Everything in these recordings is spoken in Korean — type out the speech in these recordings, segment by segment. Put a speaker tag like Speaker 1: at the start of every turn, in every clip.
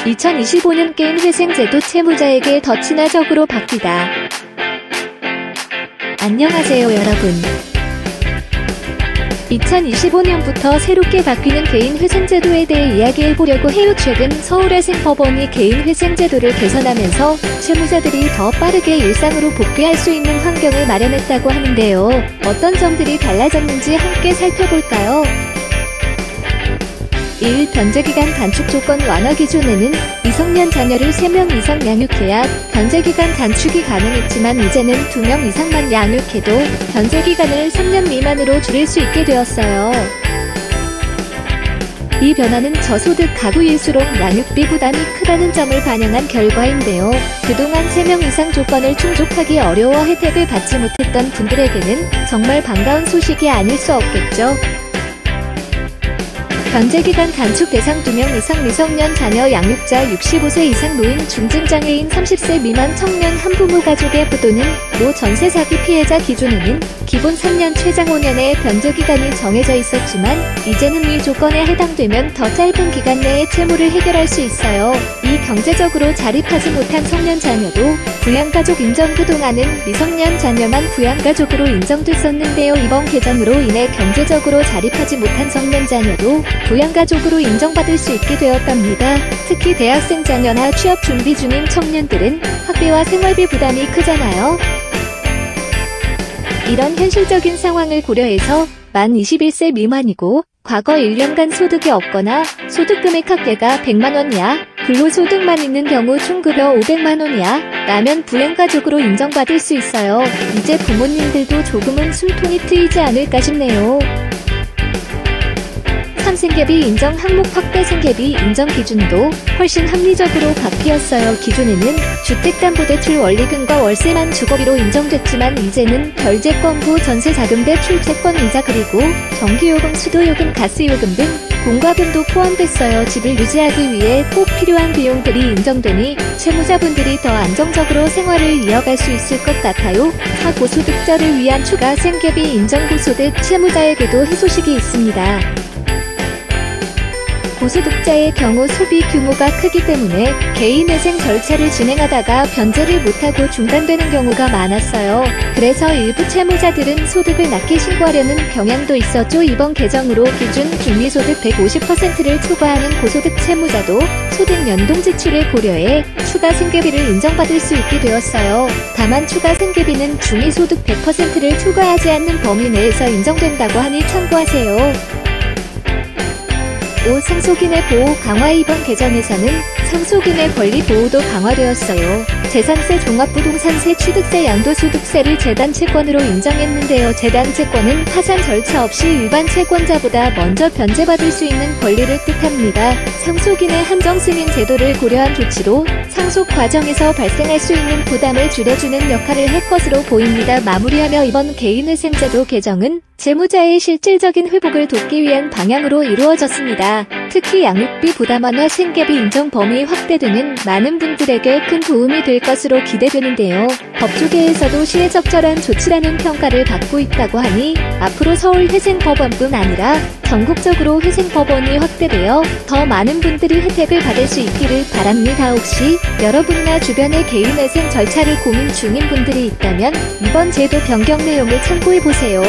Speaker 1: 2025년 개인회생제도 채무자에게 더 친화적으로 바뀌다. 안녕하세요 여러분. 2025년부터 새롭게 바뀌는 개인회생제도에 대해 이야기해보려고 해요. 최근 서울회생법원이 개인회생제도를 개선하면서 채무자들이 더 빠르게 일상으로 복귀할 수 있는 환경을 마련했다고 하는데요. 어떤 점들이 달라졌는지 함께 살펴볼까요? 1. 변제기간 단축 조건 완화. 기존에는 미성년 자녀를 3명 이상 양육해야 변제기간 단축이 가능했지만 이제는 2명 이상만 양육해도 변제기간을 3년 미만으로 줄일 수 있게 되었어요. 이 변화는 저소득 가구일수록 양육비 부담이 크다는 점을 반영한 결과인데요. 그동안 3명 이상 조건을 충족하기 어려워 혜택을 받지 못했던 분들에게는 정말 반가운 소식이 아닐 수 없겠죠. 변제기간 단축 대상 2명 이상 미성년 자녀 양육자 65세 이상 노인 중증장애인 30세 미만 청년 한부모 가족의 부도는 모 전세 사기 피해자. 기존에는 기본 3년 최장 5년의 변제기간이 정해져 있었지만 이제는 이 조건에 해당되면 더 짧은 기간 내에 채무를 해결할 수 있어요. 이 경제적으로 자립하지 못한 성년 자녀도 부양가족 인정. 그동안은 미성년 자녀만 부양가족으로 인정됐었는데요. 이번 개정으로 인해 경제적으로 자립하지 못한 성년 자녀도 부양가족으로 인정받을 수 있게 되었답니다. 특히 대학생 자녀나 취업 준비 중인 청년들은 학비와 생활비 부담이 크잖아요. 이런 현실적인 상황을 고려해서 만 21세 미만이고 과거 1년간 소득이 없거나 소득금액 합계가 100만원 이하, 근로소득만 있는 경우 총급여 500만원 이하 라면 부양가족으로 인정받을 수 있어요. 이제 부모님들도 조금은 숨통이 트이지 않을까 싶네요. 3생계비 인정 항목 확대. 생계비 인정 기준도 훨씬 합리적으로 바뀌었어요. 기존에는 주택담보대출 원리금과 월세만 주거비로 인정됐지만 이제는 결제권부 전세자금 대출 채권이자 그리고 전기요금, 수도요금, 가스요금 등 공과금도 포함됐어요. 집을 유지하기 위해 꼭 필요한 비용들이 인정되니 채무자분들이 더 안정적으로 생활을 이어갈 수 있을 것 같아요. 4. 고소득자를 위한 추가 생계비 인정. 고소득 채무자에게도 희소식이 있습니다. 고소득자의 경우 소비 규모가 크기 때문에 개인회생 절차를 진행하다가 변제를 못하고 중단되는 경우가 많았어요. 그래서 일부 채무자들은 소득을 낮게 신고하려는 경향도 있었죠. 이번 개정으로 기준 중위소득 150%를 초과하는 고소득 채무자도 소득 연동 지출을 고려해 추가 생계비를 인정받을 수 있게 되었어요. 다만 추가 생계비는 중위소득 100%를 초과하지 않는 범위 내에서 인정된다고 하니 참고하세요. 5. 상속인의 보호 강화. 이번 개정에서는 상속인의 권리 보호도 강화되었어요. 재산세, 종합부동산세, 취득세, 양도소득세를 재단 채권으로 인정했는데요. 재단 채권은 파산 절차 없이 일반 채권자보다 먼저 변제받을 수 있는 권리를 뜻합니다. 상속인의 한정 승인 제도를 고려한 조치로 상속 과정에서 발생할 수 있는 부담을 줄여주는 역할을 할 것으로 보입니다. 마무리하며 이번 개인회생제도 개정은 채무자의 실질적인 회복을 돕기 위한 방향으로 이루어졌습니다. 특히 양육비 부담 완화, 생계비 인정 범위 확대되는 많은 분들에게 큰 도움이 될 것으로 기대되는데요. 법조계에서도 시의적절한 조치라는 평가를 받고 있다고 하니 앞으로 서울회생법원뿐 아니라 전국적으로 회생법원이 확대되어 더 많은 분들이 혜택을 받을 수 있기를 바랍니다. 혹시 여러분이나 주변의 개인회생 절차를 고민 중인 분들이 있다면 이번 제도 변경 내용을 참고해보세요.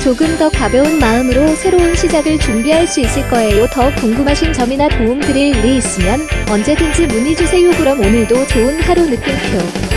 Speaker 1: 조금 더 가벼운 마음으로 새로운 시작을 준비할 수 있을 거예요. 더 궁금하신 점이나 도움드릴 일이 있으면 언제든지 문의주세요. 그럼 오늘도 좋은 하루 느낌표.